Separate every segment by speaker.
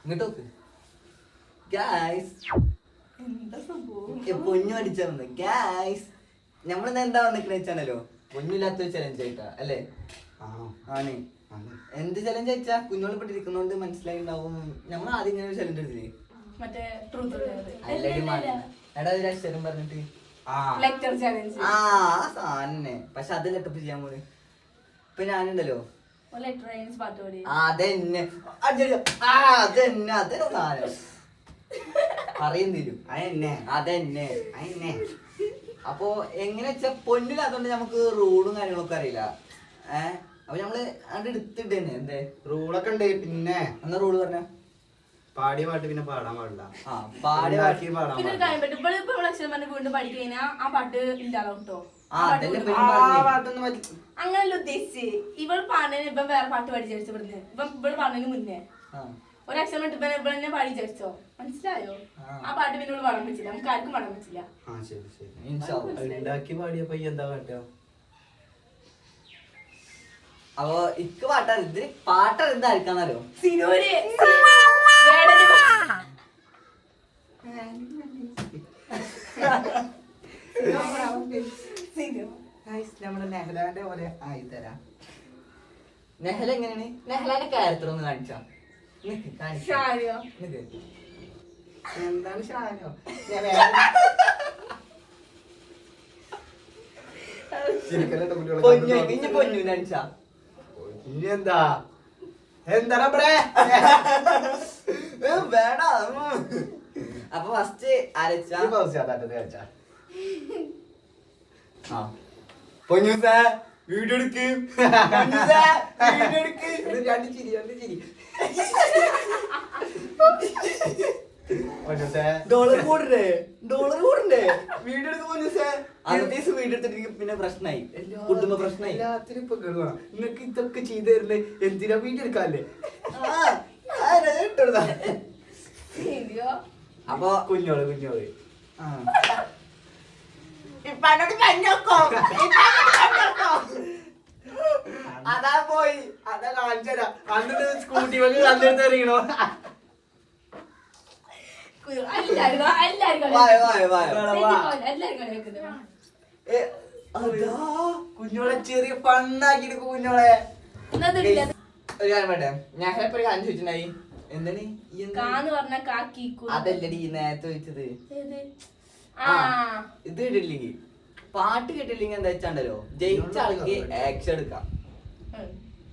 Speaker 1: ഇങ്ങോട്ട് നോക്ക് ഗായ്സ്. പൊന്നു അടിച്ചാ ഗായ്സ്. നമ്മളിന്ന് എന്താ വന്നിക്കണ വെച്ചാണല്ലോ പൊന്നില്ലാത്തൊരു ചലഞ്ച് ആയിട്ടാ അല്ലേ? ആണ്. എന്ത് ചലഞ്ച് അയച്ചാ കുഞ്ഞോളെ പെട്ടിരിക്കുന്നോണ്ട് മനസ്സിലായിണ്ടാവും. നമ്മൾ ആദ്യം ഇങ്ങനെ ഒരു ചലഞ്ച് എടുത്തില്ലേ, എടാ ഒരു അക്ഷരം പറഞ്ഞിട്ട് സാധനെ. പക്ഷെ അതല്ല ഇപ്പൊ ചെയ്യാൻ പോണ്. ഇപ്പൊ ഞാനുണ്ടല്ലോ അതെന്നെ അതന്നെ സാധനം പറയുന്നില്ല അതെന്നെ. അപ്പൊ എങ്ങനെ വെച്ചാ പൊന്നില്ലാത്തോണ്ട് നമുക്ക് റൂളും കാര്യങ്ങളൊക്കെ അറിയില്ല. അപ്പൊ നമ്മള് അത് എടുത്തിട്ടന്നെ എന്തേ റൂളൊക്കെ ഉണ്ട്. പിന്നെ എന്നാ റൂള് പറഞ്ഞ പാടിയ പാട്ട് പിന്നെ പാടാൻ പാടില്ല. പാടിയ പാട്ട് പാടാൻ
Speaker 2: അങ്ങനല്ല ഉദ്ദേശിച്ച്. ഇവൾ പാടുന്നതിന് ഇപ്പം വേറെ പാട്ട് പഠിച്ചു ഇവിടുന്ന്. ഇപ്പം ഇവള് പാടുന്നതിന് മുന്നേ ഒരക്ഷരം ഇട്ട് ഇവൾ തന്നെ പാടി വിചാരിച്ചോ. മനസ്സിലായോ? ആ പാട്ട് പിന്നെ ഇവള് പാടാൻ പറ്റില്ല. നമുക്ക് ആർക്കും പാടാൻ പറ്റില്ല.
Speaker 1: ഉണ്ടാക്കി പാടിയപ്പോ എന്താ പാട്ടോ? അപ്പൊ ഇക്ക് പാട്ടാ ഇത് പാട്ടാ എന്തായിരിക്കാന്നറിയോ? നമ്മുടെ നെഹ്ലാന്റെ പോലെ ആയിത്തരാം. നെഹ്ല എങ്ങനെയാണ്? നെഹ്ലാന്റെ ക്യാരക്ടർ ഒന്ന് കാണിച്ചാ. എന്താണ് ഷാനോ? പൊന്നു കാണിച്ചാ എന്താ എന്താണ് വേണ. അപ്പൊ ഫസ്റ്റ് അരച്ചാ പൊന്നൂസ വീഡിയോ എടുക്ക് രണ്ട് ചിരി ഡോളർ കൂടണ്ടേ വീഡിയോ എടുക്ക് പൊന്നൂസേ. അന്നത്തെ ദിവസം വീഡിയോ എടുത്തിട്ട് പിന്നെ പ്രശ്നമായി, കുടുംബ പ്രശ്നമായി. എല്ലാത്തിനും ഇപ്പൊ കേറുവാണ്. നിങ്ങക്ക് ഇതൊക്കെ ചെയ്തു തരണ്ടേ? എന്തിനാ വീഡിയോ എടുക്കാല്ലേ? അപ്പൊ കുഞ്ഞോള് അതാ പോയി അതാ കാണിച്ചരാ. അന്നിട്ട് സ്കൂട്ടി വന്ന് കല്ലെടുത്തെറിയണോ? കുഞ്ഞോളെ ചെറിയ പണ്ണാക്കിട്ട് കുഞ്ഞോളെ. ഒരു കാര്യം പറയട്ടെ, ഞാൻ ഒരു കാര്യം ചോദിച്ചിട്ടുണ്ടായി. എന്താണ് അതല്ലടി നേരത്തെ ചോദിച്ചത്. ഇത് കേട്ടില്ലെങ്കിൽ പാട്ട് കേട്ടില്ലെങ്കിൽ എന്താ വെച്ചാണ്ടല്ലോ ജയിച്ച ആൾക്ക് ആക്ഷൻ എടുക്കാം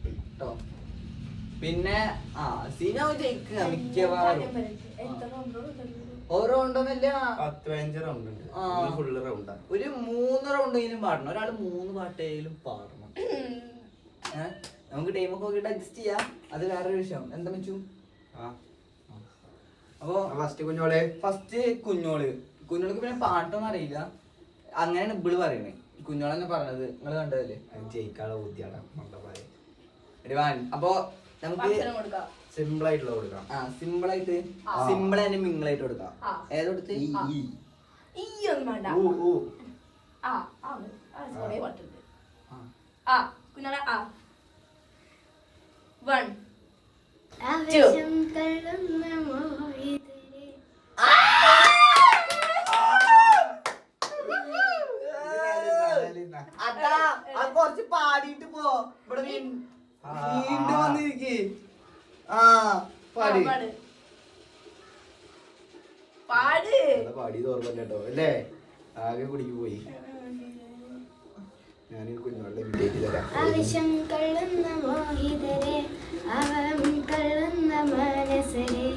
Speaker 1: കേട്ടോ. പിന്നെ സീന ജയിക്കുക മിക്കവാറും. ഓരോ റൗണ്ടൊന്നല്ല, ഒരു 3 റൗണ്ടെങ്കിലും പാടണം. ഒരാൾ 3 പാട്ടെങ്കിലും പാടണം. നമുക്ക് ടൈമൊക്കെ നോക്കിയിട്ട് അഡ്ജസ്റ്റ് ചെയ്യാം. അത് വേറൊരു വിഷയം. എന്താ വെച്ചു? അപ്പൊ ഫസ്റ്റ് കുഞ്ഞോൾക്ക് പിന്നെ പാട്ടൊന്നും അറിയില്ല. അങ്ങനെയാണ് ഇബിള് പറയണേ. കുഞ്ഞോളെന്നെ പറഞ്ഞത് നിങ്ങൾ കണ്ടതല്ലേ? ജയിക്കാനുള്ള ബുദ്ധിയാണ്. അപ്പൊ നമുക്ക് സിമ്പിൾ ആയിട്ടുള്ള കൊടുക്കാം. സിമ്പിൾ ആയിട്ട് മിങ്ങളായിട്ട് കൊടുക്കാം. ഏതൊടുത്ത് കുറച്ച് പാടിയിട്ട് പോ. ഇവിടെ വീണ്ടും വന്നിരിക്കേ. പാടി ഓർമ്മല്ലോ അല്ലേ? ആകെ കുടിക്ക് പോയി. ഞാൻ കുഞ്ഞുങ്ങളുടെ വിജയിച്ചു തരാം. ആവശ്യം കള്ളുന്ന മോഹിതരെ അവം കള്ളുന്ന മനസ്സരെ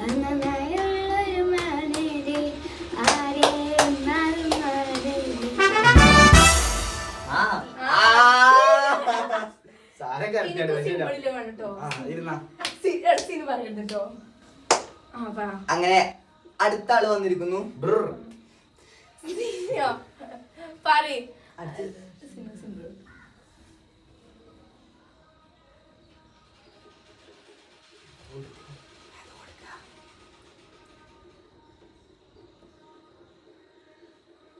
Speaker 1: അന്നയുള്ളൊരു മനരെ ആരെ അങ്ങനെ അടുത്ത ആള് വന്നിരിക്കുന്നു.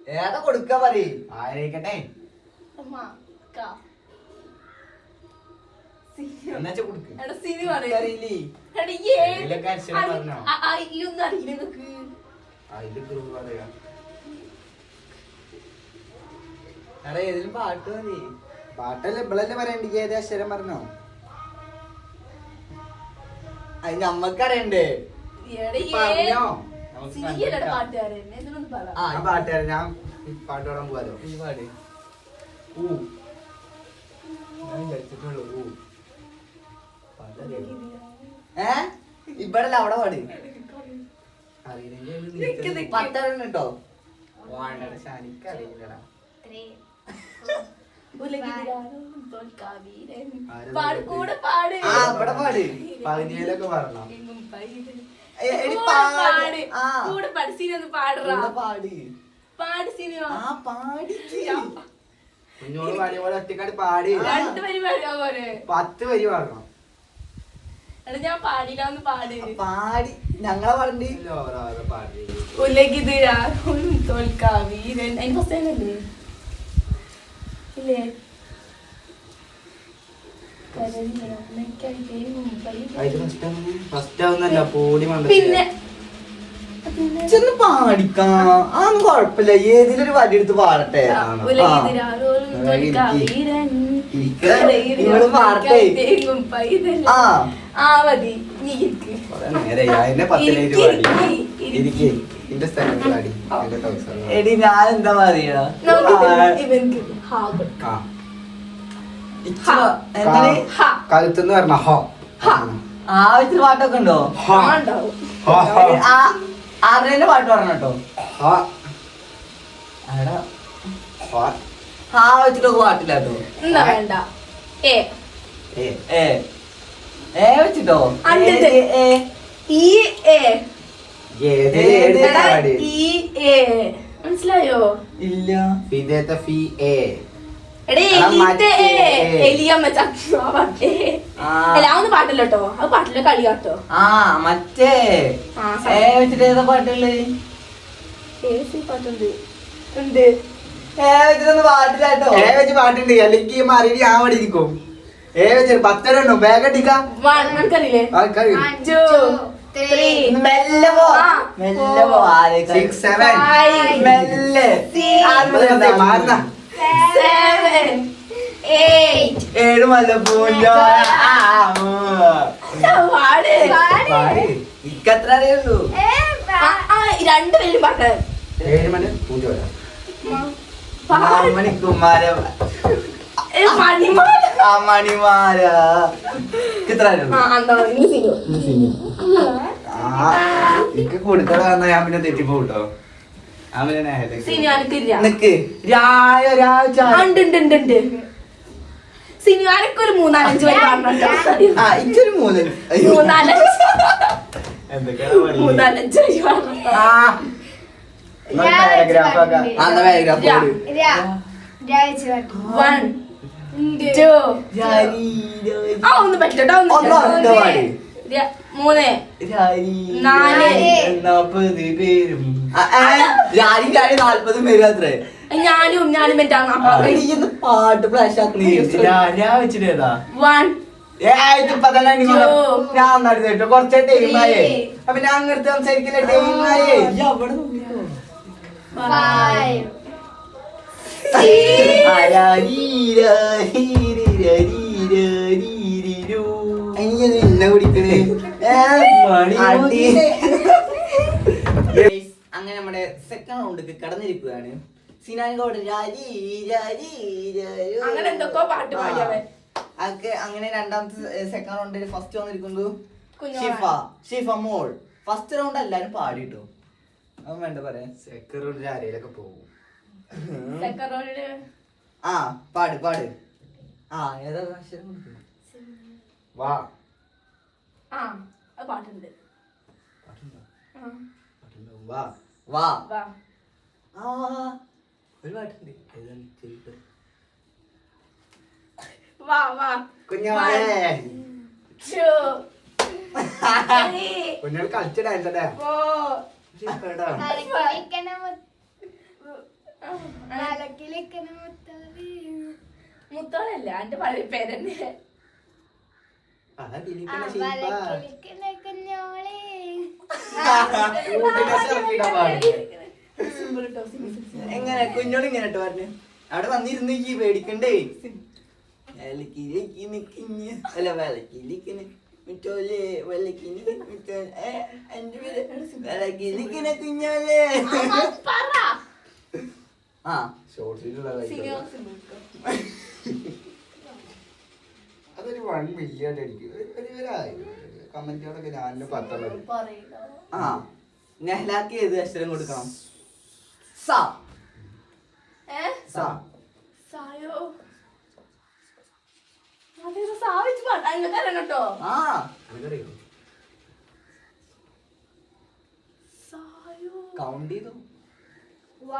Speaker 1: ഏതാ കൊടുക്ക പറയ്. ആയിരിക്കട്ടെ എന്നുവെച്ചാ കൊടുക്ക. ഇതിലൊക്കെ അക്ഷരം പറഞ്ഞോ?
Speaker 2: ഒന്നും അറിയില്ല നിങ്ങക്ക്.
Speaker 1: അതില് ഗ്രൂപ്പ് പറയാ. എടാ ഏതിലും പാട്ട് മതി. പാട്ടല്ലേ ഇവളല്ലേ പറയണ്ട ഏത് അക്ഷരം പറഞ്ഞോ? അത് നമ്മക്കറിയണ്ടേ? പറഞ്ഞോ?
Speaker 2: പാട്ടുകാരൻ എന്തിനൊന്നും പറ.
Speaker 1: ആ പാട്ടുകാരൻ ഞാൻ പാട്ട് പാടാൻ പോവാലോ. ഈ പാട് ഇവിടെ അവിടെ പാട് പത്തെണ്ണം കേട്ടോ. ശനിക്കറിയില്ലടാ.
Speaker 2: പാട് കൂടെ പാട്.
Speaker 1: ആ ഇവിടെ പാട് പകുതിയിലൊക്കെ പറഞ്ഞോ.
Speaker 2: കൂടെ പാട് സിനിമ പാടുറാ.
Speaker 1: പാട്
Speaker 2: പാട് സിനിമ.
Speaker 1: ആ പാടി കുഞ്ഞോട് പാടിയ പോലെ ഒറ്റക്കാട് പാടി.
Speaker 2: 2 വരി പാടിയാ പോലെ.
Speaker 1: 10 വരി പാടണം.
Speaker 2: എടാ ഞാൻ പാടില്ല ഒന്ന് പാട്.
Speaker 1: പാടി ഞങ്ങളെ പാടണ്ടി. പാടി
Speaker 2: ഉലകിതിരാറും തോൽക്കാവീരൻ. അതിന് ഫസ്റ്റ് ടൈമല്ലേ ഇല്ലേ? പിന്നെ
Speaker 1: ചെന്ന് പാടിക്കാം. അതൊന്നും കൊഴപ്പില്ല. ഏതിലൊരു വടി എടുത്ത് പാടട്ടെ.
Speaker 2: ഉലകിതിരാറും തോൽക്കാവീരൻ
Speaker 1: ഇവള് പാടട്ടെ.
Speaker 2: ആ മതി. നീ ഇരിക്ക്.
Speaker 1: എടി ഞാൻ എന്താ പറയാ
Speaker 2: ഇവൻക്ക് ഹാബ്
Speaker 1: കഴുത്തെന്ന് പറഞ്ഞ ഹോ ആവശ്യത്തിന് പാട്ടൊക്കെ ഉണ്ടോ?
Speaker 2: ഉണ്ടാവും.
Speaker 1: ആരുടെ പാട്ട് പറഞ്ഞോ കേട്ടോ. ആ വെച്ചിട്ടൊക്കെ പാട്ടില്ല കേട്ടോ.
Speaker 2: എന്നാ വേണ്ട. ഏ
Speaker 1: ഏ വെച്ചിട്ടോ.
Speaker 2: ഈ ഏ മനസ്സിലായോ?
Speaker 1: ഇല്ല.
Speaker 2: ഒന്ന് പാട്ടല്ലോ കേട്ടോ. അത് പാട്ടിലെ കളി കാട്ടോ.
Speaker 1: ആ മറ്റേ വെച്ചിട്ട് ഏതാ പാട്ടുള്ളു?
Speaker 2: പാട്ടുണ്ട് ഉണ്ട്.
Speaker 1: പാട്ടില്ലാട്ടോ. വെച്ച് പാട്ടുണ്ട്. അല്ലെങ്കിൽ മാറി ഞാൻ അവിടെ ഇരിക്കും. വെച്ച് 10 എണ്ണം ബാഗ് അടിക്കാം.
Speaker 2: നമുക്കറിയില്ലേ?
Speaker 1: മെല്ലെ പോ. മെല്ലെ പോ. 6 7 മെല്ലെ 7 മല്ലപ്പൂല്ല. ഇക്കത്ര അറിയുള്ളൂ.
Speaker 2: 2 പേരും പാട്ട്.
Speaker 1: 7 മണി പൂജ മണിക്കുമാര മണിമാര എനിക്ക് കൊടുക്കണ ഞാൻ പിന്നെ തെറ്റിപ്പോ കേട്ടോ.
Speaker 2: സിനിമാനൊക്കെ ഒരു 3-4 വരെ
Speaker 1: ഇച്ചൊരു 3
Speaker 2: 3-5 ഒന്ന് പറ്റിട്ടോ. 3 4
Speaker 1: 40 പേര് അത്രേ.
Speaker 2: ഞാനും
Speaker 1: പാട്ട് ഫ്ലാഷ് വെച്ചിട്ടേതാ ഞാൻ നടത്തിട്ടോ. കുറച്ച് ടൈമായേ. അപ്പൊ ഞാൻ അങ്ങനത്തെ സംസാരിക്കില്ല. ടൈമായേ ഇന്ന കുടിക്കണേ. അങ്ങനെ നമ്മുടെ സെക്കൻഡ് റൗണ്ടിക്ക് കടന്നിരിക്കുകയാണ്. സിനാനിക്കോട്
Speaker 2: അങ്ങനെ എന്തൊക്കെയോ പാട്ട് പാടിയവൻ.
Speaker 1: അങ്ങനെ രണ്ടാമത്തെ സെക്കൻഡ് റൗണ്ടിൽ ഫസ്റ്റ് വന്നിരിക്കുന്നത് ഷിഫ മോൾ. ഫസ്റ്റ് റൗണ്ട് എല്ലാരും പാടിട്ടോ. അവൻ വേണ്ട പറയാ. സെക്കൻഡ് റൗണ്ടിൽ ആരെയൊക്കെ പോകും. ആ പാട് പാട്. ഏതാ വാ.
Speaker 2: പാട്ടുണ്ട്.
Speaker 1: വാ വാ ഒരു പാട്ടുണ്ട്.
Speaker 2: വാ വാ
Speaker 1: കുഞ്ഞോളെ കുഞ്ഞോൾ കളിച്ച ഡാൻസല്ലേ.
Speaker 2: മുത്തോളല്ല എന്റെ പഴയ പേരന്നെ.
Speaker 1: അതാ കിളിക്കണ ശില്പ.
Speaker 3: വലക്കിളിക്കണ കുഞ്ഞോളെ.
Speaker 1: ഊട്ടിലെ ഇറക്കിയിട്ടാ പാടുന്നെ.
Speaker 2: സിമ്പിൾ കേട്ടോ, സിമ്പിൾ.
Speaker 1: എങ്ങനെ കുഞ്ഞോട് ഇങ്ങനെ ഇട്ട് പറഞ്ഞു അവിടെ വന്നിരുന്നു ഈ പേടിക്കണ്ടേ. വിലക്കിലേക്ക് നിക്കിഞ്ഞ് അല്ല വിലക്കിലിക്കണ് മിറ്റോലെ വിലക്കിന് മിറ്റോലെ എന്റെ പേര് വിലക്കിലിക്കണ കുഞ്ഞോലെ.
Speaker 2: പറ.
Speaker 1: ആ
Speaker 4: ഷോർട്സിലുള്ള
Speaker 2: സിനിമ സിമ്പിൾ കേട്ടോ.
Speaker 4: അതൊരു 1 മില്യൺ അടിക്കും. കമന്റുകളൊക്കെ ഞാനും 10
Speaker 2: പറയില്ല.
Speaker 1: ആ നെഹ്ലാക്ക് ഏത് അക്ഷരം കൊടുക്കണം? സ സ
Speaker 2: സായോ അതേത് സാവിച്ച് പാട്ടാ നിങ്ങൾക്ക് അറിയണം കേട്ടോ.
Speaker 1: ആ
Speaker 4: എനിക്കറിയോ
Speaker 2: സായോ
Speaker 1: കൗണ്ട് ചെയ്തു.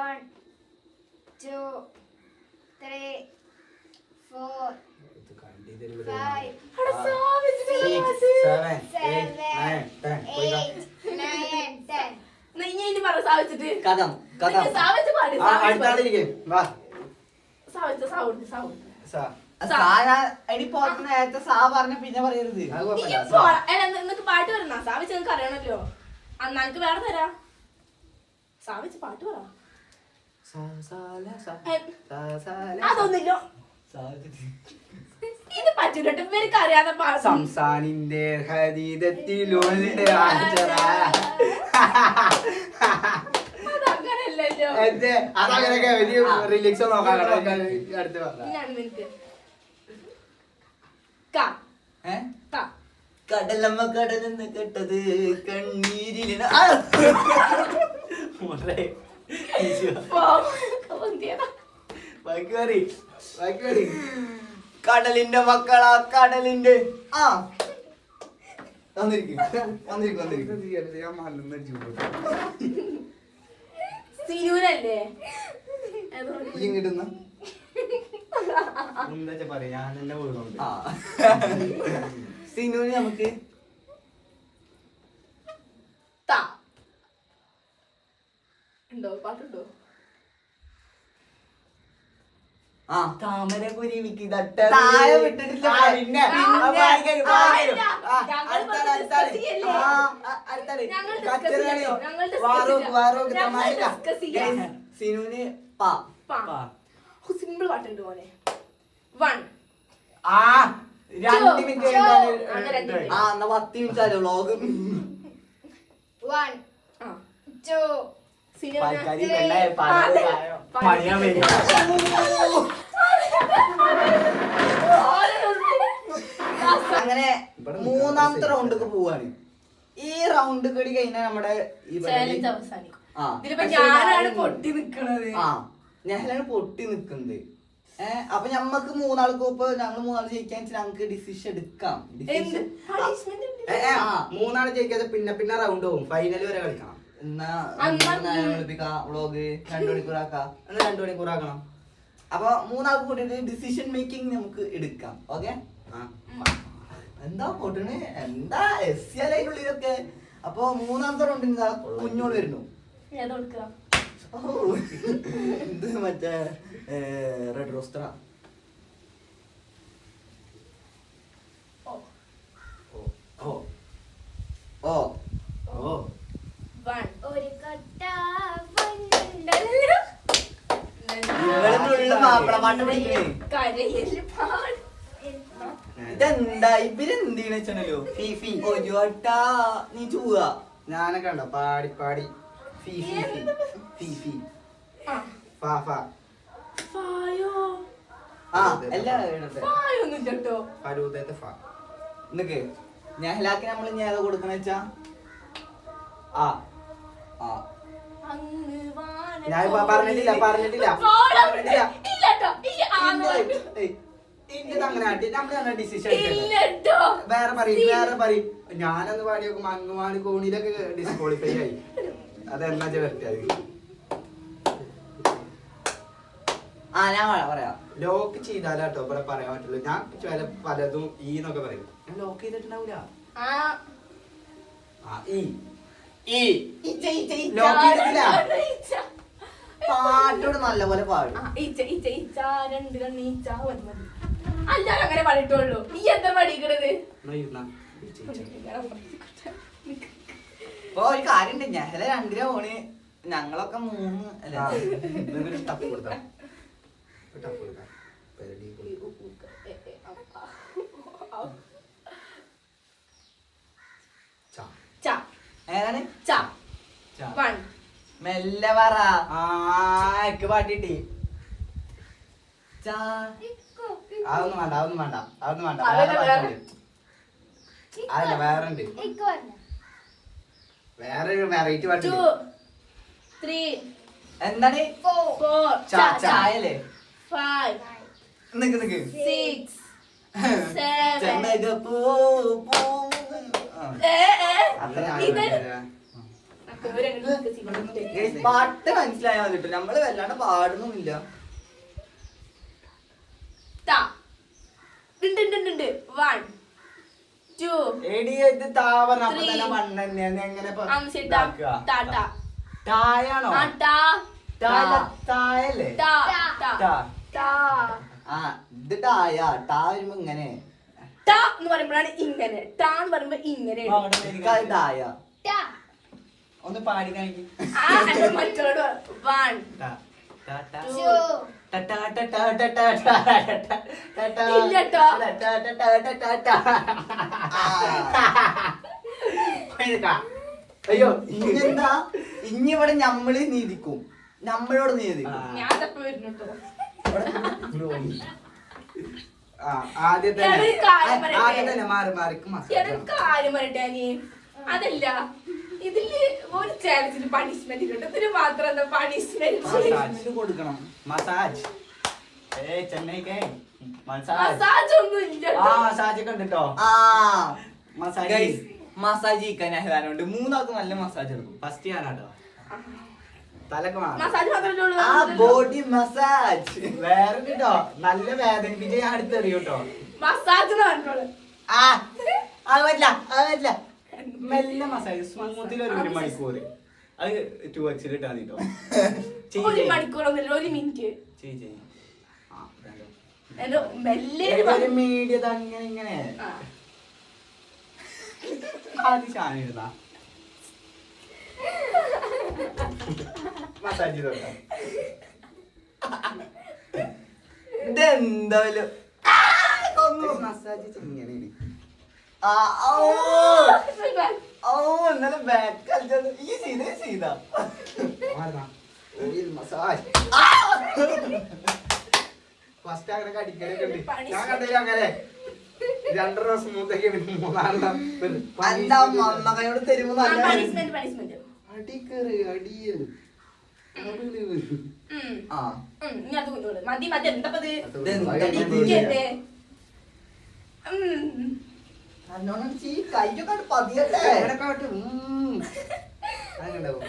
Speaker 3: 1 2 3 4
Speaker 4: ഇത് കണ്ടിട്ട്
Speaker 3: 5
Speaker 2: അവിടെ സാവിച്ച്
Speaker 1: 6 7 8 9 10 പോയി
Speaker 3: 8 9 10.
Speaker 2: ഇനി പറ സാവിച്ചിട്ട്.
Speaker 1: കഥം കഥം.
Speaker 2: സാവിച്ച് പാടി.
Speaker 1: അടുത്താളിരിക്കും വാ.
Speaker 2: സാവിച്ച് സാവുണ്ട് സാവുണ്ട്.
Speaker 1: നേരത്തെ സാ പറഞ്ഞ പിന്നെ പറയരുത്.
Speaker 4: അത് കുഴപ്പമില്ല.
Speaker 2: നിങ്ങക്ക് പാട്ട് വരണ സാവിച്ച് നിങ്ങക്ക് അറിയണല്ലോ. അന്ന് എനിക്ക് വേറെ തരാ. സാവിച്ച് പാട്ട് പറ. അതൊന്നില്ലോ ഇത് പറ്റൂലട്ടോ. ഇവർക്ക് അറിയാതെ പാട്ട്.
Speaker 4: സംസാനിന്റെ ഹരിതത്തിലുണ്ട് ആചര.
Speaker 2: അതങ്ങനല്ലല്ലോ.
Speaker 4: അതങ്ങനെയൊക്കെ ഒരു റിലിക്സ് നോക്കാൻ അടുത്ത് പറഞ്ഞ
Speaker 2: ഞാൻ നിനക്ക് ക ക
Speaker 1: കടലമ്മ കടലെന്ന് കേട്ടത് കണ്ണീരിലിന കടലിന്റെ മക്കളാ കടലിന്റെ. ആ വന്നിരിക്കും വന്നിരിക്കും വന്നിരിക്കും.
Speaker 4: ഞാൻ മലന്ന്
Speaker 2: സിനൂരല്ലേ
Speaker 4: ഇങ്ങോട്ടുന്ന എന്താ പറയാ ഞാൻ എന്നെ വീടുണ്ട്.
Speaker 1: ആ സിനുവിന് നമുക്ക്
Speaker 2: ത ഉണ്ടോ പാട്ടുണ്ടോ?
Speaker 1: ആ
Speaker 4: താമര കുരുവിക്ക്
Speaker 1: താഴെ വിട്ടിട്ടില്ല.
Speaker 4: പിന്നെ
Speaker 1: സിനുവിന്
Speaker 2: സിമ്പിൾ പാട്ടുണ്ട് പോലെ. 1
Speaker 4: ആ 2 മിനിറ്റ്
Speaker 1: ആ എന്നാ 10 മിനിറ്റ് ആലോ വ്ളോഗ്.
Speaker 3: 1 2
Speaker 1: അങ്ങനെ മൂന്നാമത്തെ റൗണ്ടിക്ക് പോവാണ്. ഈ റൗണ്ട് കടി കഴിഞ്ഞാൽ നമ്മുടെ ഈ
Speaker 2: ചാലഞ്ച് അവസാനിക്കും.
Speaker 1: ആ
Speaker 2: ഇതിലിപ്പോ ഞാനാണ് പൊട്ടി നിക്കണത്.
Speaker 1: ആ നെഹ്ലാണ് പൊട്ടി നിക്കുന്നത്. അപ്പൊ ഞമ്മക്ക് മൂന്നാൾക്ക് ഇപ്പൊ ഞങ്ങൾ മൂന്നാൾ ജയിക്കാൻ ഞങ്ങക്ക് ഡിസിഷൻ എടുക്കാം.
Speaker 2: എന്ത് punishment?
Speaker 4: മൂന്നാള് ജയിക്കാതെ പിന്നെ പിന്നെ റൗണ്ട് പോകും. ഫൈനൽ വരെ കളിക്കണം.
Speaker 1: എന്നാ
Speaker 2: അന്നാ
Speaker 1: വിളിപ്പിക്കാം വ്ളോഗ് 2 മണിക്കൂറാക്കാം. എന്നാ 2 മണിക്കൂറാക്കണം. അപ്പൊ മൂന്നാൾക്ക് കൂട്ടിട്ട് ഡിസിഷൻ മേക്കിംഗ് നമുക്ക് എടുക്കാം. ഓക്കെ എന്താ പൊട്ടണ് എന്താ എസ്സിയല്ലുള്ളിലൊക്കെ. അപ്പൊ മൂന്നാമത്തെ റൗണ്ടിന് കുഞ്ഞോട് വരുന്നു.
Speaker 2: ഏതാ കൊടുക്കുക?
Speaker 1: ഇത് മറ്റേ റെഡ് റോസ്റ്റർ.
Speaker 2: ഓ
Speaker 1: ഓ
Speaker 4: ഓ
Speaker 2: 1
Speaker 3: ഒരു കൊട്ട
Speaker 1: മാപ്പിള പാട്ട് പഠിക്കണേ.
Speaker 2: കരയില് പാട്.
Speaker 1: ഇതെന്താ ഇവരെന്തെയ്യണ വെച്ചാണല്ലോ ഫീഫി ഒരു വട്ടാ നീ ചൂവാ.
Speaker 4: ഞാനൊക്കെ ഉണ്ടോ പാടി പാടി ഫീ ഫീ ഫീ ഫീ ഫീ ഫാ ഫാ
Speaker 2: ഫായോ
Speaker 1: ആ എല്ലാരും ഇടട്ടെ.
Speaker 2: ഫായൊന്നും കേട്ടോ.
Speaker 4: ഫലൂദത്തെ ഫാ
Speaker 1: നിക്ക് നെഹ്ലാക്ക് നമ്മൾ ഇനി ഏതാ കൊടുക്കണ വെച്ചാ ആ ആ
Speaker 2: അങ്ങ് വാനം
Speaker 4: ഞാൻ പറഞ്ഞിട്ടില്ല പറഞ്ഞിട്ടില്ല
Speaker 2: പോടാ.
Speaker 4: പറഞ്ഞിട്ടില്ല.
Speaker 2: ഇല്ലട്ടോ. ഈ ആന്ന് പറഞ്ഞു.
Speaker 4: ഇന്നത് അങ്ങനെ ആട്ടി നമ്മള് ഡിസിഷൻ
Speaker 2: ഇല്ലട്ടോ.
Speaker 4: വേറെ പറയും ഞാനൊന്ന് പാടി നോക്കുമ്പോ അങ്ങുമാന് കോണിയിലൊക്കെ ഡിസ്ക്വാളിഫൈ ആയി. അതെന്നാ ചേർത്തിയത്
Speaker 1: ആ ഞാൻ പറയാം.
Speaker 4: ലോക്ക് ചെയ്താലാട്ടോ ഇവിടെ പറയാൻ പറ്റുള്ളൂ. ഞാൻ ചില പലതും ഈ എന്നൊക്കെ പറയും. ഞാൻ ലോക്ക് ചെയ്തിട്ടുണ്ടാവൂല.
Speaker 2: ആ
Speaker 4: ഈ
Speaker 1: ഈ
Speaker 2: ഇച്ച ഇച്ച ഇച്ച.
Speaker 4: ലോക്ക് ചെയ്തിട്ടില്ല.
Speaker 2: ഇച്ച.
Speaker 1: പാട്ടോട് നല്ലപോലെ പാടും.
Speaker 2: ആ, ഇച്ച ഇച്ച ഇച്ച രണ്ട് കണ്ണീച്ച മതി മതി. അല്ലാതെ അങ്ങനെ പണിട്ടുള്ളൂ ഈ എന്താ പഠിക്കണത്
Speaker 4: എന്നാ ഇരുന്നാ.
Speaker 1: ഇപ്പൊ ഒരു കാര്യണ്ട് ഞങ്ങളെ 2 പോണ് ഞങ്ങളൊക്കെ 3 അല്ല
Speaker 4: ആ, ഇതൊരു ടപ്പ് കൊടുത്താ. ഒരു ടപ്പ് കൊടുത്താ. പെരടി കൊടുത്താ. ചാ.
Speaker 2: ച
Speaker 1: ഏതാണ്
Speaker 2: ച
Speaker 4: ചാ.
Speaker 2: 1
Speaker 1: മെല്ലെ പറ
Speaker 4: ആ, എനിക്ക് പാട്ടിട്ടി.
Speaker 1: ചാ
Speaker 4: അതൊന്നും വേണ്ട, അതൊന്നും വേണ്ട, അതൊന്നും വേണ്ട.
Speaker 2: അതല്ല
Speaker 4: വേറെ
Speaker 2: വേറെ.
Speaker 4: പാട്ടുണ്ട്. അതല്ല വേറെ ഉണ്ട്.
Speaker 3: ഇക്ക് പറഞ്ഞ
Speaker 4: വേറെ ഒരു വെറൈറ്റി
Speaker 2: 2
Speaker 4: പാട്ടുണ്ട്.
Speaker 2: 3
Speaker 1: എന്താണ്
Speaker 2: 4
Speaker 4: ച, ച.
Speaker 1: ചായല്ലേ
Speaker 2: 5
Speaker 1: നിക്ക്
Speaker 2: 6 7
Speaker 1: ചെമ്പകപ്പൂ പൂ ആ.
Speaker 4: അത്ര
Speaker 2: ഇത്
Speaker 4: ഞാൻ
Speaker 1: Guys, പാട്ട് മനസ്സിലായാൽ മതി കേട്ടോ നമ്മള് വല്ലാണ്ട് പാടുന്നില്ല
Speaker 2: ഉണ്ട് 1 2
Speaker 4: എടി ഇത് താവറ അപ്പൊ തന്നെ മണ്ണെണ്ണ എങ്ങനെ ഇപ്പൊ ഇതാക്കുക? തായാണോ തായല്ലേ താ.
Speaker 1: ആ ഇത് ടായ ടാ വരുമ്പോ ഇങ്ങനെ
Speaker 2: എന്ന് പറയുമ്പോഴാണ് ഇങ്ങനെ ടാ എന്ന് പറയുമ്പോ ഇങ്ങനെ
Speaker 1: എനിക്കത് ടായ
Speaker 3: ടാ
Speaker 4: ഒന്ന് പാടി കാണിക്ക്.
Speaker 2: ആ എന്റെ മക്കളോട് 1
Speaker 4: ടാ, ടാ, ടാ.
Speaker 3: 2
Speaker 4: ടാ, ടാ, ടാ, ടാ, ടാ, ടാ, ടാ, ടാ, ടാ, ടാ.
Speaker 2: ഇല്ലട്ടോ.
Speaker 4: ടാ, ടാ, ടാ, ടാ, ടാ, ടാ, ടാ. എടുക്കാ.
Speaker 1: അയ്യോ ഇഞ്ഞെന്താ ഇനി ഇവിടെ ഞമ്മള് നീതിക്കും നമ്മളോട് നീതിക്കും
Speaker 2: ഞാൻ തപ്പ വരുന്നു കേട്ടോ
Speaker 4: ആ, ആദ്യം
Speaker 2: ഞാൻ ഒരു കാര്യം
Speaker 4: തന്നെ
Speaker 2: പറയട്ടെ?
Speaker 4: ആദ്യം തന്നെ മാറി മാറിക്ക് മസാജ്
Speaker 2: ഞാനൊരു കാര്യം പറയട്ടെ നീ അതല്ല ഇതില് ഒരു ചാലഞ്ചിന് പണിഷ്മെന്റ് കിട്ടും ഇതിന് മാത്രം എന്താ പണിഷ്മെന്റ്
Speaker 4: മസാജ് കൊടുക്കണം. മസാജ് ചെന്നൈക്ക് മസാജ്
Speaker 2: മസാജ് ഒന്നും ഇല്ല
Speaker 4: ആ മസാജ് ഒക്കെ ഉണ്ട് കേട്ടോ.
Speaker 1: ആ
Speaker 4: മസാജ്
Speaker 1: ഗൈസ് മസാജ് ചെയ്യാൻ ഞാനുണ്ട് 3 ആൾക്ക് നല്ല മസാജ് എടുക്കും
Speaker 4: ഫസ്റ്റ് ഞാനാട്ടോ. തലക്ക് മാറി
Speaker 2: മസാജ് മാത്രമേ
Speaker 1: ആ ബോഡി മസാജ്
Speaker 4: വേറെ കേട്ടോ നല്ല വേദനിപ്പിച്ച് ഞാൻ അടുത്തെറിയും കേട്ടോ.
Speaker 2: മസാജ് പറഞ്ഞോളൂ
Speaker 1: ആ അത് പറ്റില്ല
Speaker 4: മെല്ലെ മസാജ് സ്മൂത്തിൽ ഒരു മണിക്കൂർ അത് 2x ഇട്ടാ മതി കേട്ടോ.
Speaker 2: ഒരു മണിക്കൂറൊന്നുമില്ല 1 മിനിറ്റ് എന്റെ മെല്ലെ
Speaker 4: ഒരു മീഡിയ അങ്ങനെ ഇങ്ങനെ
Speaker 2: ആ.
Speaker 4: അത് ചാനിരുന്നാ മസാജ് ചെയ്തോട്ടെ.
Speaker 1: ഇതെന്താ
Speaker 4: മസാജ് ഇങ്ങനെയാണ്.
Speaker 1: ആ ഓ ഓ ഇന്നലെ ബാക്ക് കളിച്ചത് ഈ ചെയ്താ
Speaker 4: മസാജ് ഫസ്റ്റ് അങ്ങനെ കടിക്കലൊക്കെ ഉണ്ട്. ഞാൻ കണ്ടില്ല അങ്ങനെ 2 ദിവസം മൂത്തേക്ക് 3-4
Speaker 1: അല്ല മമ്മയോട് തരുമ്പോ നല്ല
Speaker 2: പണിഷ്മെന്റ്
Speaker 4: അടിക്കറ് അടിയൽ
Speaker 1: ആ
Speaker 2: ഇങ്ങനത്തെ കുഞ്ഞോള് മതി മതി എന്താപ്പത്
Speaker 1: ഇതെന്താ
Speaker 2: ഇരിക്കട്ടെ
Speaker 1: നല്ലോണം ഈ കൈയൊക്കെ പതിയല്ലേ
Speaker 4: അങ്ങനെണ്ടാവും.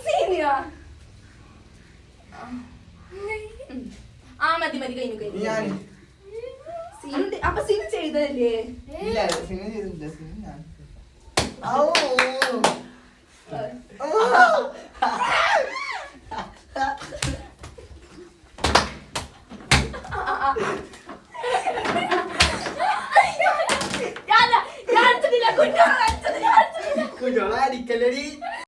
Speaker 2: സീനിയ ആ മതി മതി കഴിഞ്ഞു കഴിഞ്ഞു
Speaker 1: ഞാൻ
Speaker 2: സീനുണ്ട് അപ്പൊ സീൻ ചെയ്തതല്ലേ
Speaker 1: ഇല്ല സിനിമ ചെയ്തിട്ടില്ല സിനിമ ഞാൻ ഔ